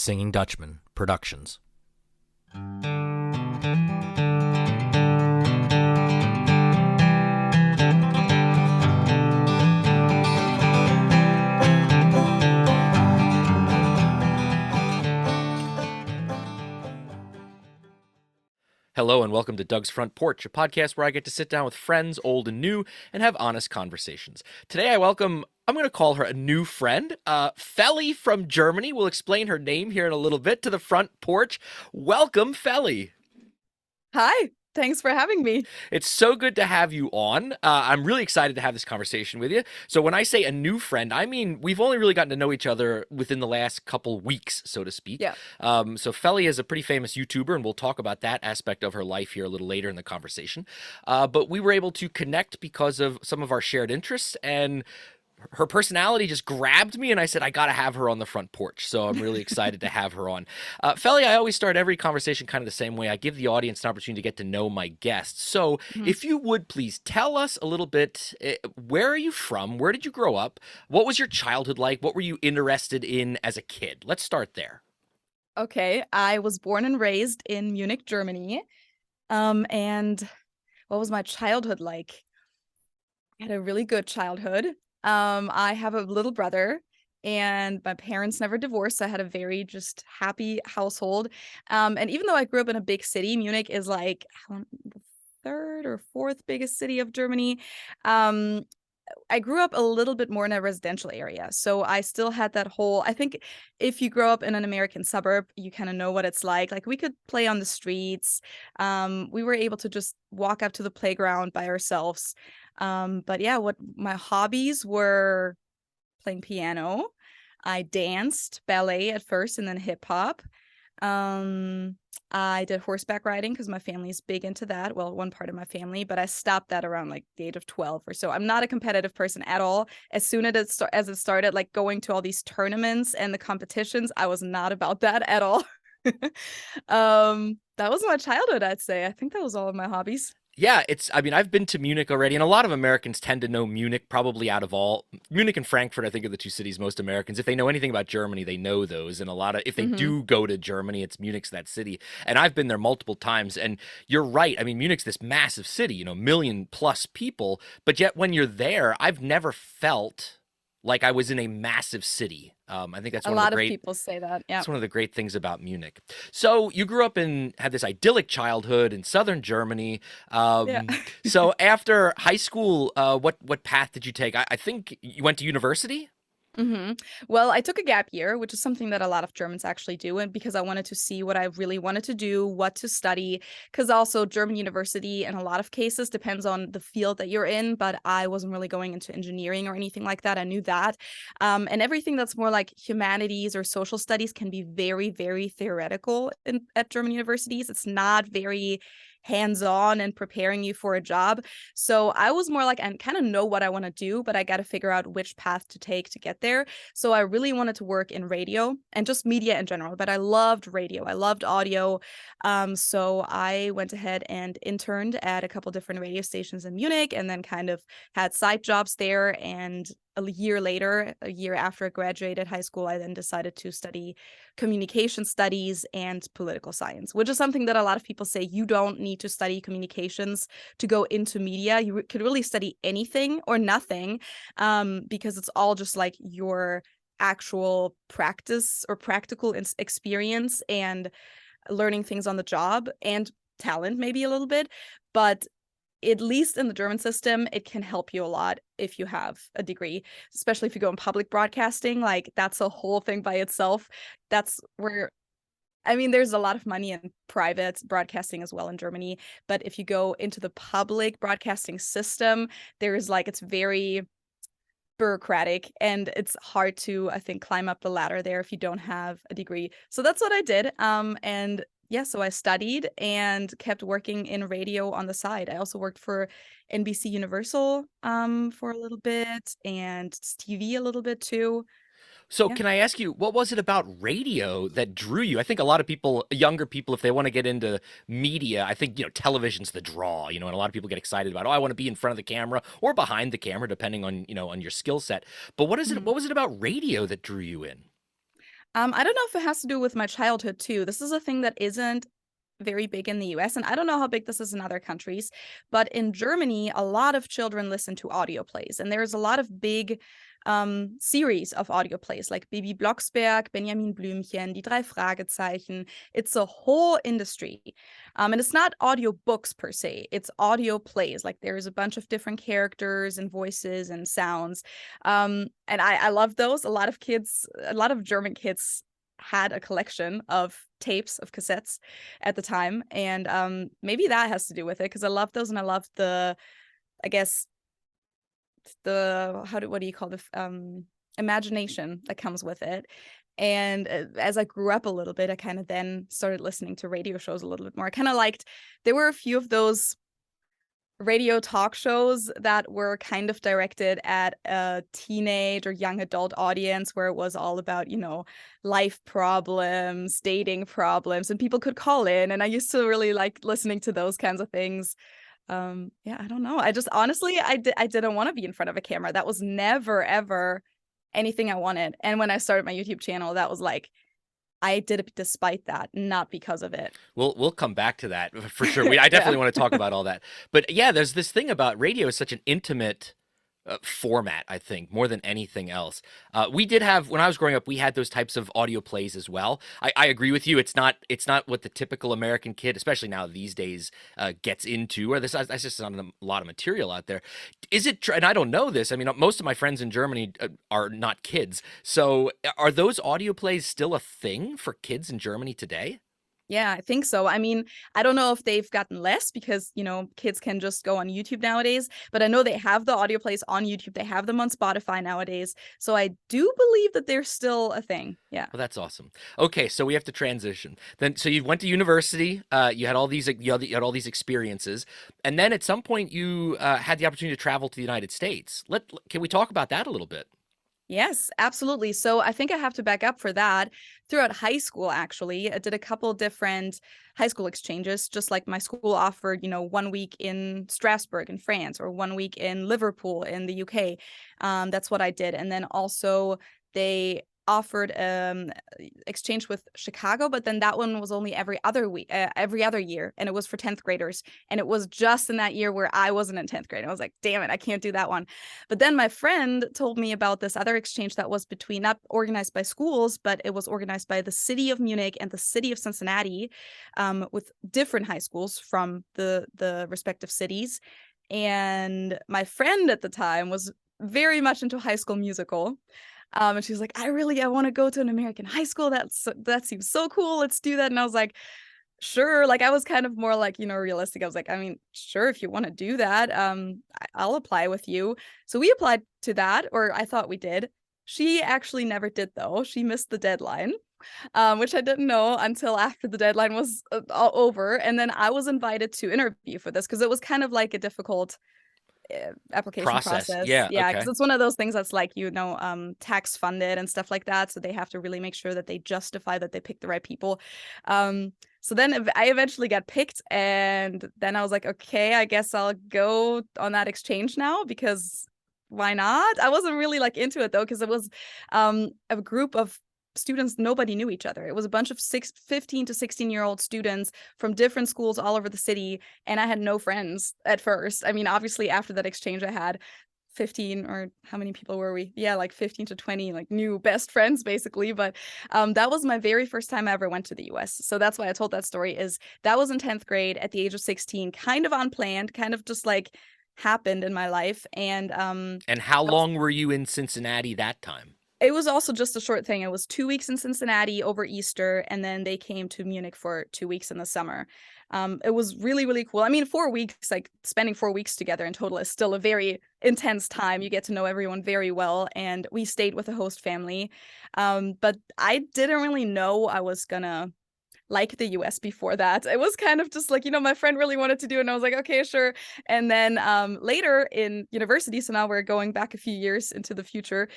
Singing Dutchman Productions. Hello and welcome to Doug's Front Porch, a podcast where I get to sit down with friends, old and new, and have honest conversations. Today I welcome, I'm going to call her a new friend, Felly from Germany. We'll explain her name here in a little bit, to the front porch. Welcome, Felly. Hi, thanks for having me. It's so good to have you on. I'm really excited to have this conversation with you. So when I say a new friend, I mean we've only really gotten to know each other within the last couple weeks, so to speak. Yeah. So Felly is a pretty famous YouTuber, and we'll talk about that aspect of her life here a little later in the conversation. But we were able to connect because of some of our shared interests, and her personality just grabbed me, and I said, I got to have her on the front porch. So I'm really excited to have her on. Felly, I always start every conversation kind of the same way. I give the audience an opportunity to get to know my guests. So if you would please tell us a little bit, where are you from? Where did you grow up? What was your childhood like? What were you interested in as a kid? Let's start there. Okay, I was born and raised in Munich, Germany. And what was my childhood like? I had a really good childhood. I have a little brother, and my parents never divorced, so I had a very just happy household. And even though I grew up in a big city, Munich is like the third or fourth biggest city of Germany. Um, I grew up a little bit more in a residential area. So I still had that whole, I think if you grow up in an American suburb, you kind of know what it's like. Like we could play on the streets. We were able to just walk up to the playground by ourselves. But yeah, what my hobbies were: playing piano. I danced ballet at first and then hip hop. Um, I did horseback riding because my family's big into that. Well, one part of my family, but I stopped that around like the age of 12 or so. I'm not a competitive person at all. As soon as it started, like going to all these tournaments and the competitions, I was not about that at all. That was my childhood, I'd say. I think that was all of my hobbies. Yeah, I mean, I've been to Munich already, and a lot of Americans tend to know Munich probably out of all. Munich and Frankfurt, I think, are the two cities most Americans. If they know anything about Germany, they know those. And if they Hmm. do go to Germany, it's Munich's that city. And I've been there multiple times. And you're right. I mean, Munich's this massive city, million plus people. But yet when you're there, I've never felt like I was in a massive city. I think that's A one of the lot of great people say that. Yeah. It's one of the great things about Munich. So you grew up had this idyllic childhood in southern Germany. Yeah. So after high school, what path did you take? I think you went to university. Hmm. Well, I took a gap year, which is something that a lot of Germans actually do, and because I wanted to see what I really wanted to do, what to study, because also German university in a lot of cases depends on the field that you're in, but I wasn't really going into engineering or anything like that. I knew that. And everything that's more like humanities or social studies can be very, very theoretical at German universities. It's not very hands-on and preparing you for a job. So I was more like, I kind of know what I want to do, but I got to figure out which path to take to get there. So I really wanted to work in radio and just media in general, but I loved radio. I loved audio. So I went ahead and interned at a couple different radio stations in Munich, and then kind of had side jobs there. And a year later, a year after I graduated high school, I then decided to study communication studies and political science, which is something that a lot of people say you don't need to study communications to go into media. You could really study anything or nothing, because it's all just like your actual practice or practical experience and learning things on the job and talent, maybe a little bit. But at least in the German system, it can help you a lot if you have a degree, especially if you go in public broadcasting. Like that's a whole thing by itself. That's where, I mean, there's a lot of money in private broadcasting as well in Germany. But if you go into the public broadcasting system, it's very bureaucratic, and it's hard to, I think, climb up the ladder there if you don't have a degree. So that's what I did. And yeah, so I studied and kept working in radio on the side. I also worked for NBC Universal for a little bit, and TV a little bit too. So Yeah. can I ask you, what was it about radio that drew you? I think a lot of people, younger people, if they want to get into media, I think, television's the draw, and a lot of people get excited about, oh, I want to be in front of the camera or behind the camera, depending on, on your skill set. But what was it about radio that drew you in? I don't know if it has to do with my childhood too. This is a thing that isn't very big in the US, and I don't know how big this is in other countries, but in Germany, a lot of children listen to audio plays, and there's a lot of big series of audio plays like Baby Blocksberg, Benjamin Blümchen, Die drei Fragezeichen. It's a whole industry. And it's not audio books per se, it's audio plays. Like there's a bunch of different characters and voices and sounds. And I love those. A lot of German kids had a collection of tapes of cassettes at the time, and maybe that has to do with it because I love those, and I love the, I guess, the what do you call the imagination that comes with it. And as I grew up a little bit, I kind of then started listening to radio shows a little bit more. I kind of liked, there were a few of those radio talk shows that were kind of directed at a teenage or young adult audience, where it was all about, life problems, dating problems, and people could call in. And I used to really like listening to those kinds of things. Yeah, I don't know. I just honestly, I didn't want to be in front of a camera. That was never ever anything I wanted. And when I started my YouTube channel, that was like, I did it despite that, not because of it. We'll come back to that for sure. I definitely want to talk about all that. But yeah, there's this thing about radio is such an intimate format, I think, more than anything else. We did have, when I was growing up, we had those types of audio plays as well. I agree with you. It's not what the typical American kid, especially now these days, gets into, or that's just not a lot of material out there. Is it, and I don't know this, I mean, most of my friends in Germany are not kids. So are those audio plays still a thing for kids in Germany today? Yeah, I think so. I mean, I don't know if they've gotten less because, kids can just go on YouTube nowadays, but I know they have the audio plays on YouTube. They have them on Spotify nowadays. So I do believe that they're still a thing. Yeah. Well, that's awesome. Okay, so we have to transition. Then, so you went to university. You had all these, you had all these experiences, and then at some point you had the opportunity to travel to the United States. Can we talk about that a little bit? Yes, absolutely. So I think I have to back up for that. Throughout high school, actually, I did a couple different high school exchanges, just like my school offered, 1 week in Strasbourg in France or 1 week in Liverpool in the UK. That's what I did. And then also they offered exchange with Chicago, but then that one was only every other week, every other year, and it was for 10th graders. And it was just in that year where I wasn't in 10th grade. I was like, damn it, I can't do that one. But then my friend told me about this other exchange that was between, not organized by schools, but it was organized by the city of Munich and the city of Cincinnati, with different high schools from the respective cities. And my friend at the time was very much into High School Musical. And she was like, I want to go to an American high school. That seems so cool. Let's do that. And I was like, sure. Like I was kind of more like, realistic. I was like, I mean, sure, if you want to do that, I'll apply with you. So we applied to that, or I thought we did. She actually never did though. She missed the deadline, which I didn't know until after the deadline was over. And then I was invited to interview for this because it was kind of like a difficult application process. Yeah, Yeah, because okay. it's one of those things that's like, tax funded and stuff like that. So they have to really make sure that they justify that they pick the right people. So then I eventually got picked, and then I was like, okay, I guess I'll go on that exchange now because why not? I wasn't really like into it though, because it was a group of students, nobody knew each other. It was a bunch of 15 to 16-year-old students from different schools all over the city, and I had no friends at first. I mean, obviously after that exchange I had 15, or how many people were we? Yeah, like 15 to 20 like new best friends basically. But that was my very first time I ever went to the US. So that's why I told that story, is that was in 10th grade at the age of 16, kind of unplanned, kind of just like happened in my life. And And how long were you in Cincinnati that time? it was also just a short thing. It was 2 weeks in Cincinnati over Easter, and then they came to Munich for 2 weeks in the summer. It was really, really cool. I mean, 4 weeks, like spending 4 weeks together in total is still a very intense time. You get to know everyone very well, and we stayed with a host family. But I didn't really know I was gonna like the US before that. It was kind of just like, my friend really wanted to do it, and I was like, okay, sure. And then later in university, so now we're going back a few years into the future,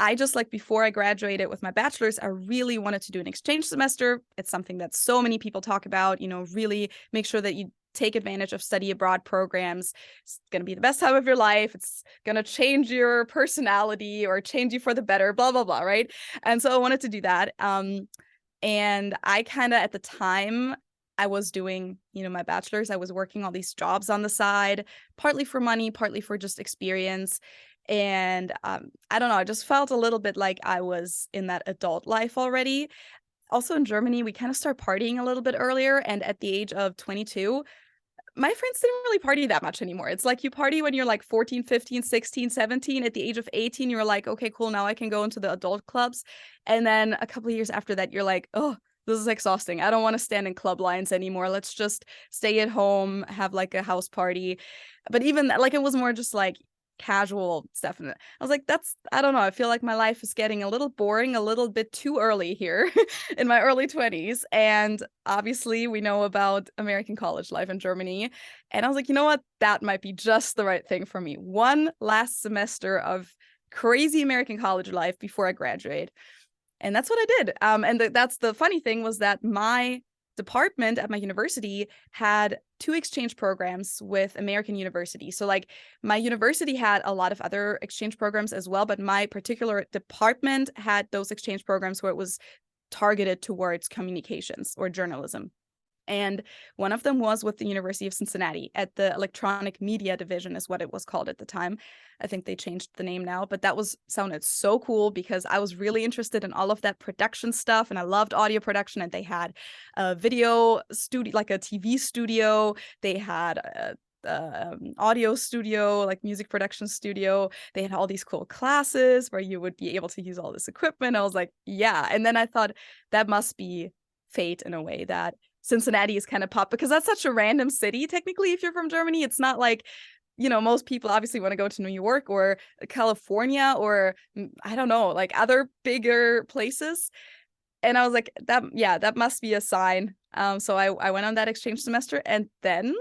I just, like, before I graduated with my bachelor's, I really wanted to do an exchange semester. It's something that so many people talk about, really make sure that you take advantage of study abroad programs. It's going to be the best time of your life. It's going to change your personality or change you for the better, blah, blah, blah, right? And so I wanted to do that. And I kind of, at the time, I was doing, my bachelor's. I was working all these jobs on the side, partly for money, partly for just experience. And I don't know, I just felt a little bit like I was in that adult life already. Also in Germany, we kind of start partying a little bit earlier. And at the age of 22, my friends didn't really party that much anymore. It's like you party when you're like 14, 15, 16, 17. At the age of 18, you're like, okay, cool, now I can go into the adult clubs. And then a couple of years after that, you're like, oh, this is exhausting. I don't want to stand in club lines anymore. Let's just stay at home, have like a house party. But even like it was more just like casual stuff. And I was like, I don't know. I feel like my life is getting a little boring, a little bit too early here in my early 20s. And obviously we know about American college life in Germany. And I was like, you know what? That might be just the right thing for me. One last semester of crazy American college life before I graduate. And that's what I did. And that's the funny thing was that my department at my university had 2 exchange programs with American universities. So like my university had a lot of other exchange programs as well, but my particular department had those exchange programs where it was targeted towards communications or journalism. And one of them was with the University of Cincinnati at the Electronic Media Division is what it was called at the time. I think they changed the name now, but that sounded so cool because I was really interested in all of that production stuff and I loved audio production, and they had a video studio, like a TV studio. They had audio studio, like music production studio. They had all these cool classes where you would be able to use all this equipment. I was like, yeah. And then I thought that must be fate in a way that Cincinnati is kind of popped, because that's such a random city. Technically, if you're from Germany, it's not like, most people obviously want to go to New York or California or I don't know, like other bigger places. And I was like, that must be a sign. So I went on that exchange semester, and then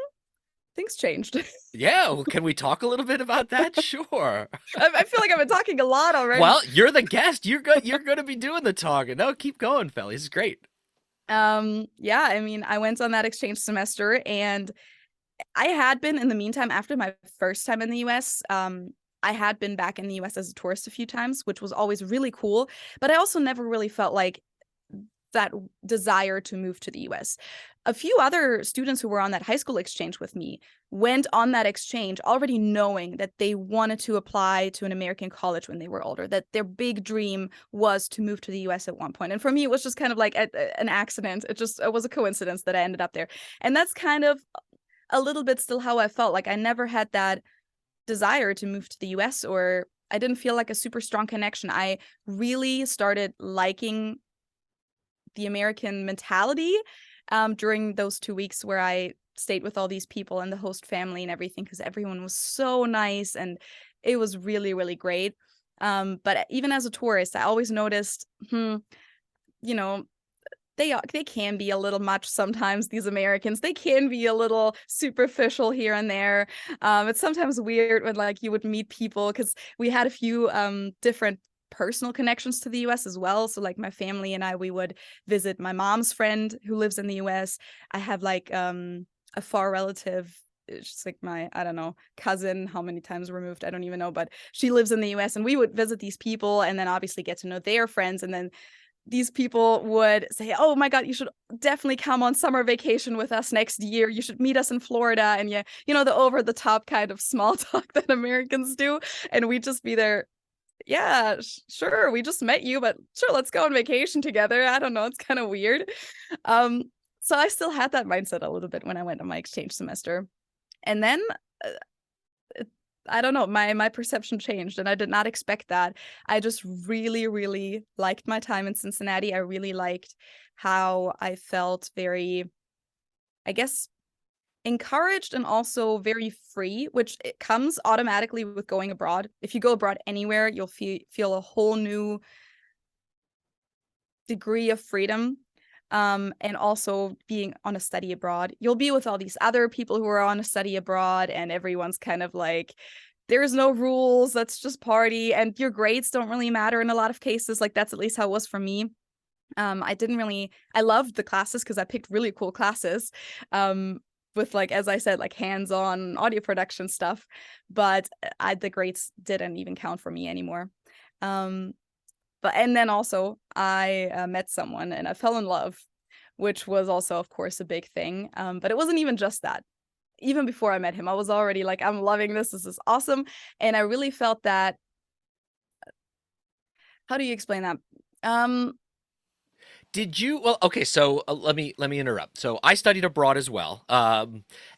things changed. Yeah, well, can we talk a little bit about that? Sure. I feel like I've been talking a lot already. Well, you're the guest. You're good. You're going to be doing the talking. No, keep going, Felly. This is great. Yeah, I mean, I went on that exchange semester, and I had been, in the meantime, after my first time in the US, I had been back in the US as a tourist a few times, which was always really cool, but I also never really felt like that desire to move to the US. A few other students who were on that high school exchange with me went on that exchange already knowing that they wanted to apply to an American college when they were older, that their big dream was to move to the US at one point. And for me, it was just kind of like an accident. It was a coincidence that I ended up there. And that's kind of a little bit still how I felt. Like I never had that desire to move to the US, or I didn't feel like a super strong connection. I really started liking the American mentality during those 2 weeks where I stayed with all these people and the host family and everything, because everyone was so nice and it was really, really great. But even as a tourist, I always noticed, they can be a little much sometimes, these Americans. They can be a little superficial here and there. It's sometimes weird when like you would meet people, because we had a few different personal connections to the US as well. So like my family and I, we would visit my mom's friend who lives in the US. I have like a far relative. It's just like my, I don't know, cousin, how many times removed, I don't even know, but she lives in the US, and we would visit these people and then obviously get to know their friends. And then these people would say, oh my God, you should definitely come on summer vacation with us next year. You should meet us in Florida. And yeah, the over the top kind of small talk that Americans do. And we'd just be there. Yeah, sure. We just met you, but sure, let's go on vacation together. I don't know. It's kind of weird. So I still had that mindset a little bit when I went on my exchange semester. And then I don't know, my perception changed, and I did not expect that. I just really, really liked my time in Cincinnati. I really liked how I felt very, I guess, encouraged and also very free, which it comes automatically with going abroad. If you go abroad anywhere, you'll feel a whole new degree of freedom. And also being on a study abroad, you'll be with all these other people who are on a study abroad, and everyone's kind of like, there's no rules, let's just party, and your grades don't really matter in a lot of cases. Like that's at least how it was for me. I loved the classes because I picked really cool classes. with like, as I said, like hands-on audio production stuff, but the grades didn't even count for me anymore. Um, but and then also I met someone and I fell in love, which was also, of course, a big thing. But it wasn't even just that. Even before I met him, I was already like, I'm loving this. This is awesome. And I really felt that. How do you explain that? Um, Did you? Well, okay. So let me interrupt. So I studied abroad as well,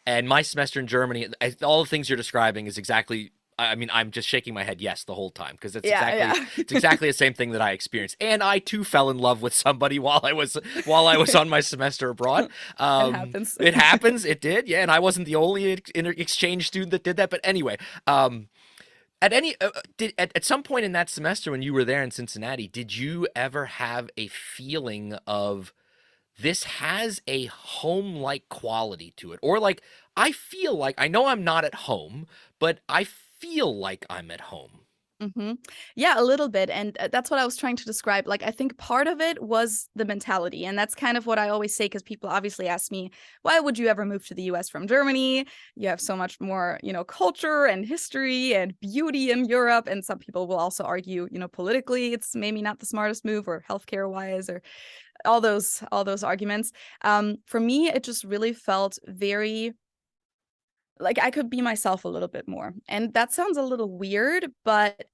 and my semester in Germany, all the things you're describing is exactly. I mean, I'm just shaking my head yes the whole time because yeah, yeah. it's exactly the same thing that I experienced, and I too fell in love with somebody while I was on my semester abroad. It happens. It happens. It did, yeah, and I wasn't the only exchange student that did that. But anyway, at any at some point in that semester when you were there in Cincinnati, did you ever have a feeling of this has a home-like quality to it? Or like I feel like I know I'm not at home, but I feel like I'm at home. Yeah, a little bit. And that's what I was trying to describe. Like, I think part of it was the mentality. And that's kind of what I always say, because people obviously ask me, why would you ever move to the US from Germany? You have so much more, culture and history and beauty in Europe. And some people will also argue, politically, it's maybe not the smartest move, or healthcare wise, or all those arguments. For me, it just really felt very like I could be myself a little bit more. And that sounds a little weird, but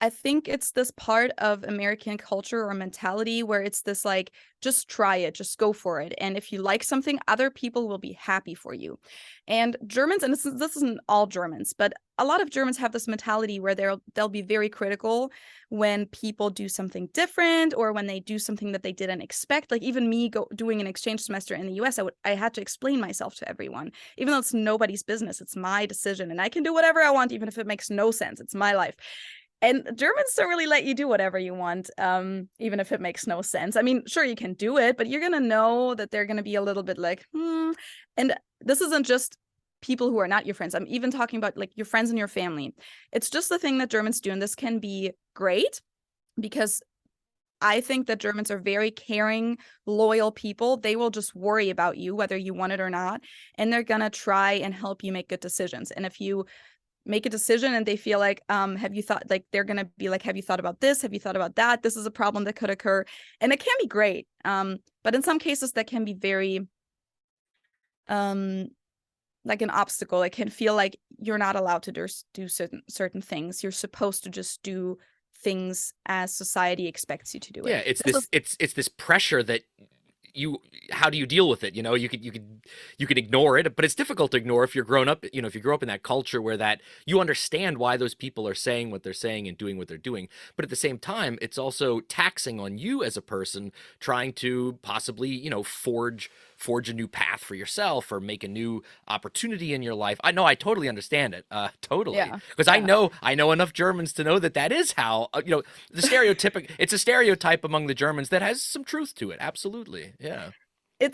I think it's this part of American culture or mentality where it's this like, just try it, just go for it. And if you like something, other people will be happy for you. And Germans, and this isn't all Germans, but a lot of Germans have this mentality where they'll be very critical when people do something different, or when they do something that they didn't expect. Like even me doing an exchange semester in the US, I had to explain myself to everyone, even though it's nobody's business. It's my decision, and I can do whatever I want, even if it makes no sense. It's my life. And Germans don't really let you do whatever you want, even if it makes no sense. I mean, sure, you can do it, but you're gonna know that they're gonna be a little bit like, hmm. And this isn't just people who are not your friends. I'm even talking about like your friends and your family. It's just the thing that Germans do, and this can be great because I think that Germans are very caring, loyal people. They will just worry about you, whether you want it or not, and they're gonna try and help you make good decisions. And if you make a decision and they feel like, have you thought, like they're gonna be like, have you thought about this? Have you thought about that? This is a problem that could occur. And it can be great. But in some cases that can be very um like an obstacle. It can feel like you're not allowed to do certain things. You're supposed to just do things as society expects you to do Yeah, it. it's This this is it's this pressure that you how do you deal with it? You could ignore it, but it's difficult to ignore if you're grown up, if you grow up in that culture where that you understand why those people are saying what they're saying and doing what they're doing. But at the same time, it's also taxing on you as a person trying to possibly, forge a new path for yourself or make a new opportunity in your life. I know I totally understand it. Totally. yeah, Because yeah. I know enough Germans to know that that is how, it's a stereotype among the Germans that has some truth to it. Absolutely. Yeah.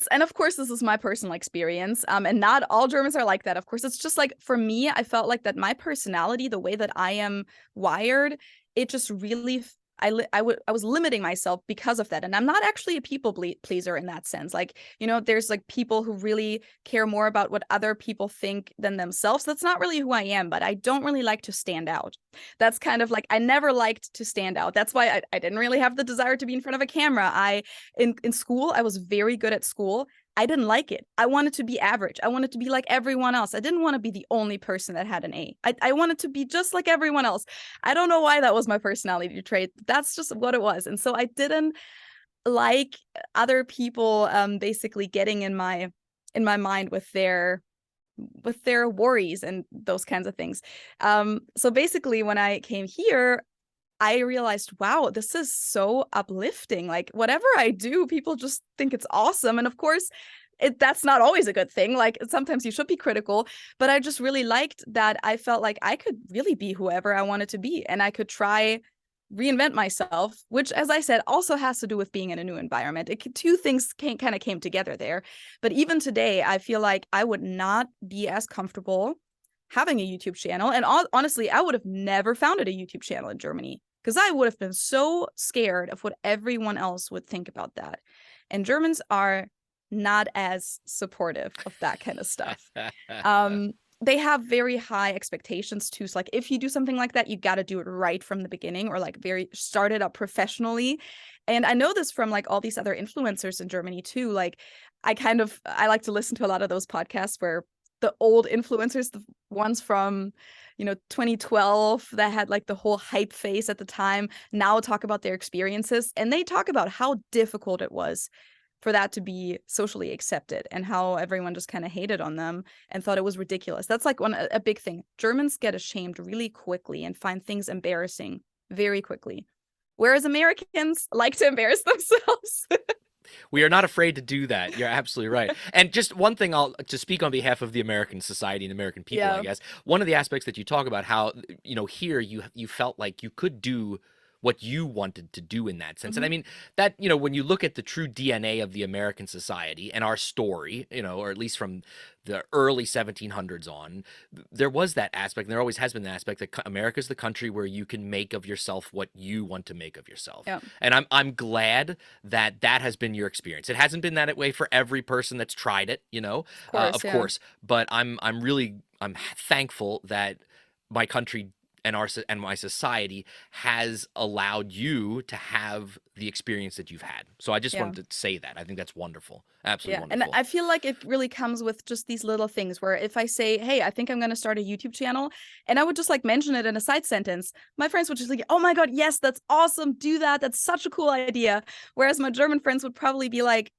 And of course this is my personal experience, and not all Germans are like that. Of course, it's just like for me, I felt like that my personality, the way that I am wired, it just really I was limiting myself because of that. And I'm not actually a people pleaser in that sense. Like, there's like people who really care more about what other people think than themselves. That's not really who I am, but I don't really like to stand out. That's kind of like, I never liked to stand out. That's why I didn't really have the desire to be in front of a camera. In school, I was very good at school. I didn't like it. I wanted to be average. I wanted to be like everyone else. I didn't want to be the only person that had an A. I wanted to be just like everyone else. I don't know why that was my personality trait. That's just what it was. And so I didn't like other people basically getting in my mind with their worries and those kinds of things. So basically when I came here, I realized, wow, this is so uplifting. Like whatever I do, people just think it's awesome. And of course, that's not always a good thing. Like sometimes you should be critical, but I just really liked that I felt like I could really be whoever I wanted to be, and I could try reinvent myself, which, as I said, also has to do with being in a new environment. Two things kind of came together there. But even today, I feel like I would not be as comfortable having a YouTube channel. And honestly, I would have never founded a YouTube channel in Germany because I would have been so scared of what everyone else would think about that. And Germans are not as supportive of that kind of stuff. Um, they have very high expectations too. So like if you do something like that, you got to do it right from the beginning, or like very start it up professionally. And I know this from like all these other influencers in Germany too. Like I like to listen to a lot of those podcasts where the old influencers, the ones from 2012 that had like the whole hype phase at the time, now talk about their experiences, and they talk about how difficult it was for that to be socially accepted, and how everyone just kind of hated on them and thought it was ridiculous. That's like a big thing. Germans get ashamed really quickly and find things embarrassing very quickly, whereas Americans like to embarrass themselves. We are not afraid to do that. You're absolutely right. And just one thing, I'll to speak on behalf of the American society and American people, I Yeah. guess. One of the aspects that you talk about, how here you felt like you could do what you wanted to do in that sense. And Hmm. I mean that, when you look at the true DNA of the American society and our story, or at least from the early 1700s on, there was that aspect, and there always has been the aspect that America's the country where you can make of yourself what you want to make of yourself. Yeah. And I'm glad that that has been your experience. It hasn't been that way for every person that's tried it, Of course. of Yeah. course, but I'm thankful that my country and my society has allowed you to have the experience that you've had. So I just Yeah. wanted to say that. I think that's wonderful. Absolutely Yeah. And wonderful. I feel like it really comes with just these little things where if I say, hey, I think I'm going to start a YouTube channel, and I would just like mention it in a side sentence, my friends would just like, oh my God, yes, that's awesome. Do that. That's such a cool idea. Whereas my German friends would probably be like,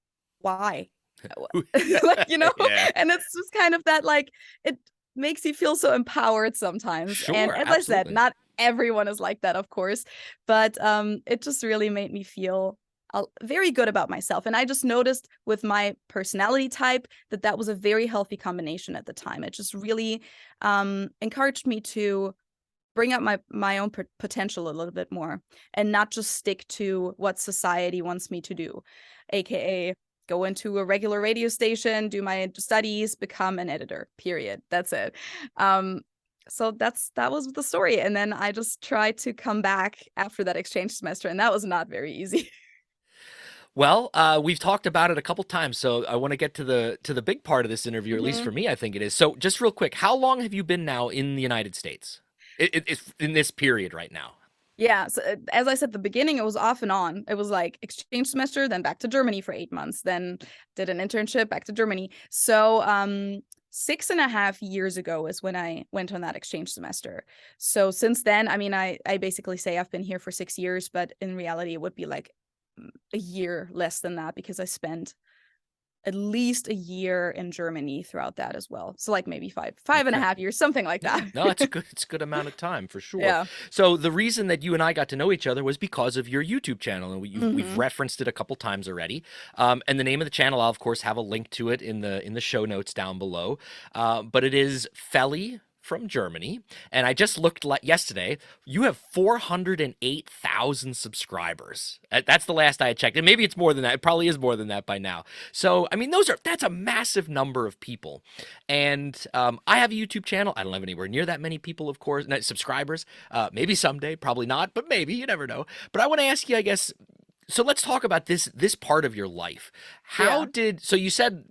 why? Like, Yeah. and it's just kind of that, like, it makes you feel so empowered sometimes. And Sure, as I said, absolutely. not everyone is like that, of course, but it just really made me feel very good about myself. And I just noticed with my personality type that that was a very healthy combination at the time. It just really encouraged me to bring up my own potential a little bit more, and not just stick to what society wants me to do, aka go into a regular radio station, do my studies, become an editor, period. That's it. um so that was the story, and then I just tried to come back after that exchange semester, and that was not very easy. Well, we've talked about it a couple times, so I want to get to the big part of this interview, or at least Mhm. for me, I think it is. So, just real quick, how long have you been now in the United States? It's in this period right now. Yeah, so, as I said at the beginning, it was off and on. It was like exchange semester, then back to Germany for 8 months, then did an internship, back to Germany. So, 6.5 years ago is when I went on that exchange semester. So since then, I mean, I basically say I've been here for 6 years, but in reality, it would be like a year less than that, because I spent at least a year in Germany throughout that as well. So like maybe five and a Okay. half years, something like Yeah, that. no, it's a good amount of time for sure. Yeah. So the reason that you and I got to know each other was because of your YouTube channel, and we've Hmm. referenced it a couple times already. And the name of the channel, I'll of course have a link to it in the show notes down below. But it is Felly from Germany, and I just looked yesterday. You have 408,000 subscribers. That's the last I had checked, and maybe it's more than that. It probably is more than that by now. So I mean, that's a massive number of people. And I have a YouTube channel. I don't have anywhere near that many people, of course, subscribers. Maybe someday, probably not, but maybe, you never know. But I want to ask you, I guess. So let's talk about this part of your life. Yeah. So you said,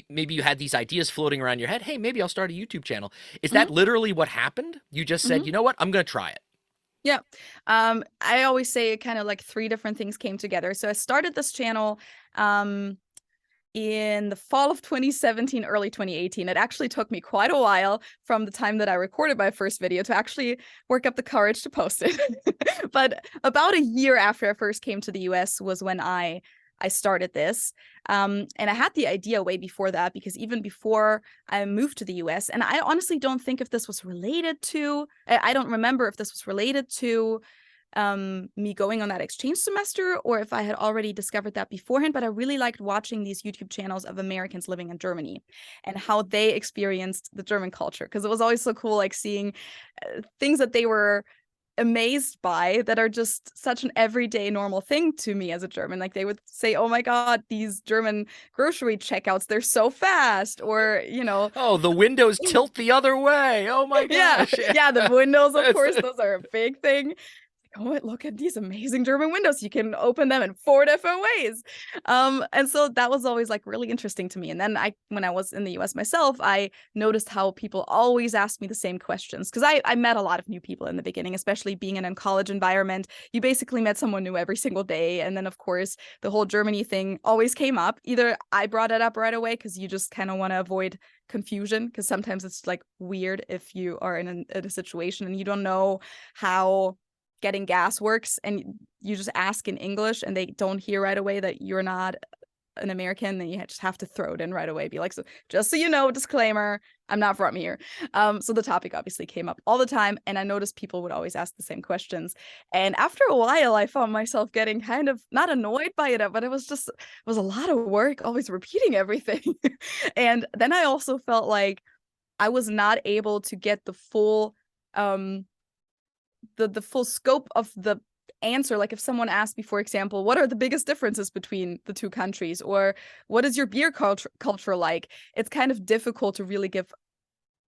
maybe you had these ideas floating around your head. Hey, maybe I'll start a YouTube channel. Is Hmm. that literally what happened? You just said, Hmm. you know what, I'm gonna try it. Yeah. I always say kind of like three different things came together. So I started this channel um in the fall of 2017, early 2018. It actually took me quite a while from the time that I recorded my first video to actually work up the courage to post it. But about a year after I first came to the US was when I started this. And I had the idea way before that, because even before I moved to the US, and I honestly don't think if this was related to, I don't remember if this was related to me going on that exchange semester, or if I had already discovered that beforehand, but I really liked watching these YouTube channels of Americans living in Germany and how they experienced the German culture, because it was always so cool, like seeing things that they were amazed by that are just such an everyday normal thing to me as a German. Like they would say, oh my God, these German grocery checkouts, they're so fast, or Oh, the windows tilt the other way. Oh my yeah, gosh. yeah, the windows, of That's- course, those are a big thing. oh, look at these amazing German windows. You can open them in 4 different ways. And so that was always like really interesting to me. And then when I was in the US myself, I noticed how people always asked me the same questions. Because I met a lot of new people in the beginning, especially being in a college environment. You basically met someone new every single day. And then, of course, the whole Germany thing always came up. Either I brought it up right away because you just kind of want to avoid confusion, because sometimes it's like weird if you are in a situation and you don't know how getting gas works, and you just ask in English and they don't hear right away that you're not an American, then you just have to throw it in right away. Be like, so just so you know, disclaimer, I'm not from here. So the topic obviously came up all the time, and I noticed people would always ask the same questions. And after a while, I found myself getting kind of not annoyed by it, but it was a lot of work, always repeating everything. And then I also felt like I was not able to get the full the full scope of the answer. Like if someone asked me, for example, what are the biggest differences between the two countries, or what is your beer culture like, it's kind of difficult to really give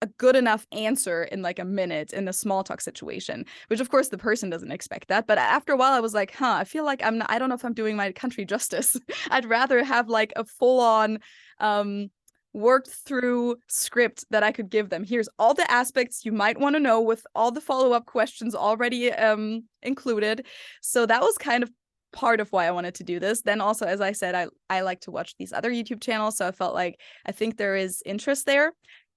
a good enough answer in like a minute in a small talk situation, which of course the person doesn't expect that. But after a while I was like, I feel like I don't know if I'm doing my country justice. I'd rather have like a full on worked through script that I could give them. Here's all the aspects you might want to know with all the follow-up questions already included. So that was kind of part of why I wanted to do this. Then also, as I said, I like to watch these other YouTube channels. So I felt like I think there is interest there.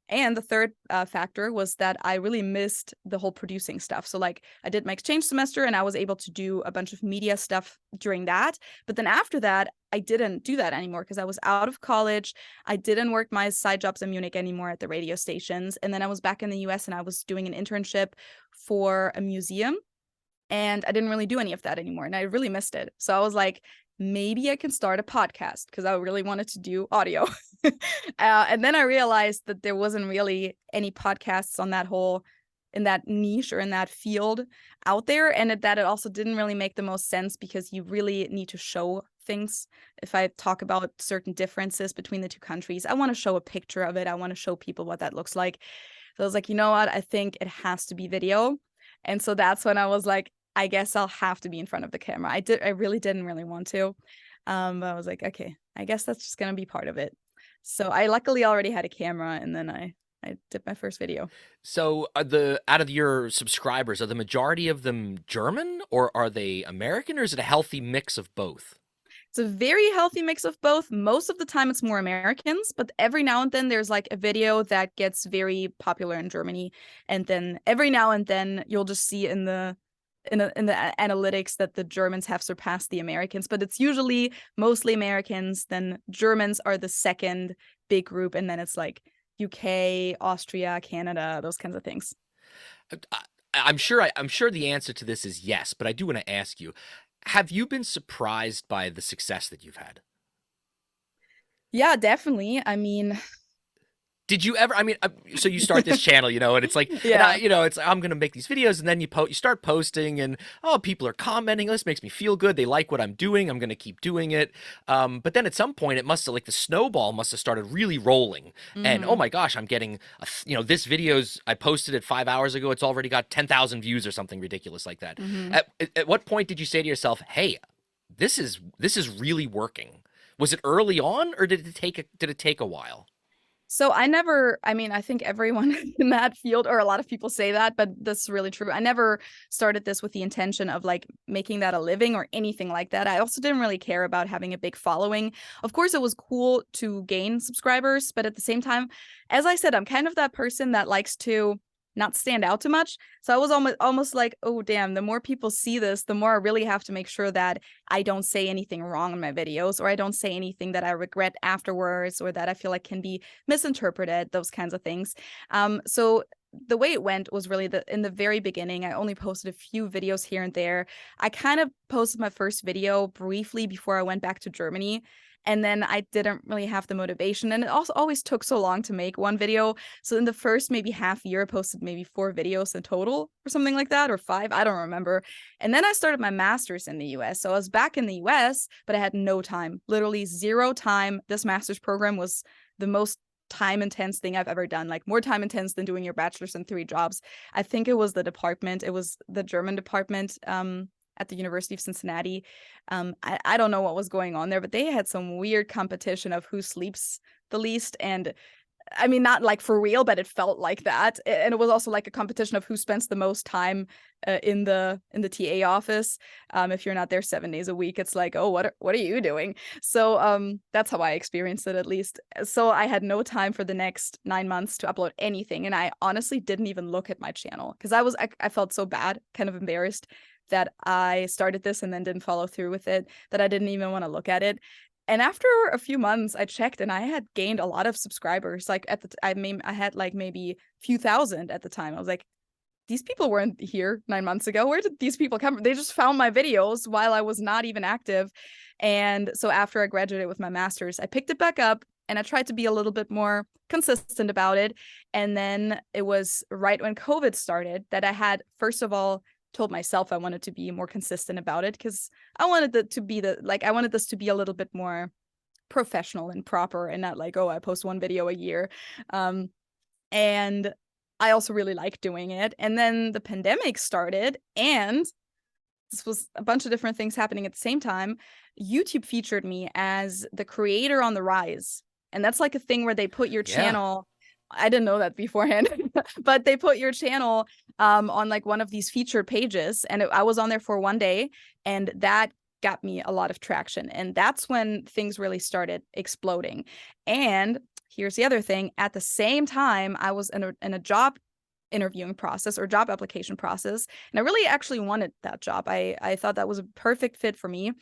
And the third factor was that I really missed the whole producing stuff. So like I did my exchange semester and I was able to do a bunch of media stuff during that. But then after that, I didn't do that anymore because I was out of college. I didn't work my side jobs in Munich anymore at the radio stations. And then I was back in the US and I was doing an internship for a museum. And I didn't really do any of that anymore. And I really missed it. So I was like, maybe I can start a podcast, because I really wanted to do audio. And then I realized that there wasn't really any podcasts on in that niche or in that field out there. And that it also didn't really make the most sense, because you really need to show things. If I talk about certain differences between the two countries, I want to show a picture of it. I want to show people what that looks like. So I was like, you know what? I think it has to be video. And so that's when I was like, I guess I'll have to be in front of the camera. I really didn't really want to. But I was like, okay, I guess that's just gonna be part of it. So I luckily already had a camera, and then I did my first video. So, out of your subscribers, are the majority of them German, or are they American, or is it a healthy mix of both? It's a very healthy mix of both. Most of the time it's more Americans, but every now and then there's like a video that gets very popular in Germany. And then every now and then you'll just see in the analytics that the Germans have surpassed the Americans, but it's usually mostly Americans. Then Germans are the second big group, and then it's like UK, Austria, Canada, those kinds of things. I'm sure the answer to this is yes, but I do want to ask you, have you been surprised by the success that you've had? Yeah, definitely. I mean, Did you ever? I mean, so you start this channel, and it's like, yeah. it's I'm gonna make these videos, and then you start posting, and people are commenting. This makes me feel good. They like what I'm doing. I'm gonna keep doing it. But then at some point, it must have the snowball must have started really rolling, and oh Mm-hmm. my gosh, I'm getting, this video's I posted it 5 hours ago. It's already got 10,000 views or something ridiculous like that. Mm-hmm. At what point did you say to yourself, "Hey, this is really working"? Was it early on, or did it take a while? So I mean, I think everyone in that field, or a lot of people say that, but that's really true. I never started this with the intention of like making that a living or anything like that. I also didn't really care about having a big following. Of course, it was cool to gain subscribers, but at the same time, as I said, I'm kind of that person that likes to not stand out too much. So I was almost like, oh damn, the more people see this, the more I really have to make sure that I don't say anything wrong in my videos, or I don't say anything that I regret afterwards, or that I feel like can be misinterpreted, those kinds of things. So the way it went was really that in the very beginning, I only posted a few videos here and there. I kind of posted my first video briefly before I went back to Germany. And then I didn't really have the motivation. And it also always took so long to make one video. So in the first maybe half year, I posted maybe 4 videos in total or something like that, or 5. I don't remember. And then I started my master's in the US. So I was back in the US, but I had no time, literally 0 time. This master's program was the most time intense thing I've ever done, like more time intense than doing your bachelor's in 3 jobs. I think it was the department. It was the German department at the University of Cincinnati. I don't know what was going on there, but they had some weird competition of who sleeps the least. And I mean, not like for real, but it felt like that. And it was also like a competition of who spends the most time in the TA office. If you're not there 7 days a week, it's like, oh, what are you doing? So that's how I experienced it, at least. So I had no time for the next 9 months to upload anything, and I honestly didn't even look at my channel because I felt so bad, kind of embarrassed that I started this and then didn't follow through with it, that I didn't even want to look at it. And after a few months, I checked and I had gained a lot of subscribers. Like I had like maybe a few thousand at the time. I was like, these people weren't here 9 months ago. Where did these people come from? They just found my videos while I was not even active. And so after I graduated with my master's, I picked it back up and I tried to be a little bit more consistent about it. And then it was right when COVID started that I had, first of all, told myself I wanted to be more consistent about it, because I wanted it to be I wanted this to be a little bit more professional and proper and not like, oh, I post 1 video a year. And I also really like doing it. And then the pandemic started, and this was a bunch of different things happening at the same time. YouTube featured me as the creator on the rise. And that's like a thing where they put your channel. I didn't know that beforehand, but they put your channel on like one of these featured pages, and I was on there for 1 day, and that got me a lot of traction. And that's when things really started exploding. And here's the other thing. At the same time, I was in a job interviewing process or job application process, and I really actually wanted that job. I thought that was a perfect fit for me.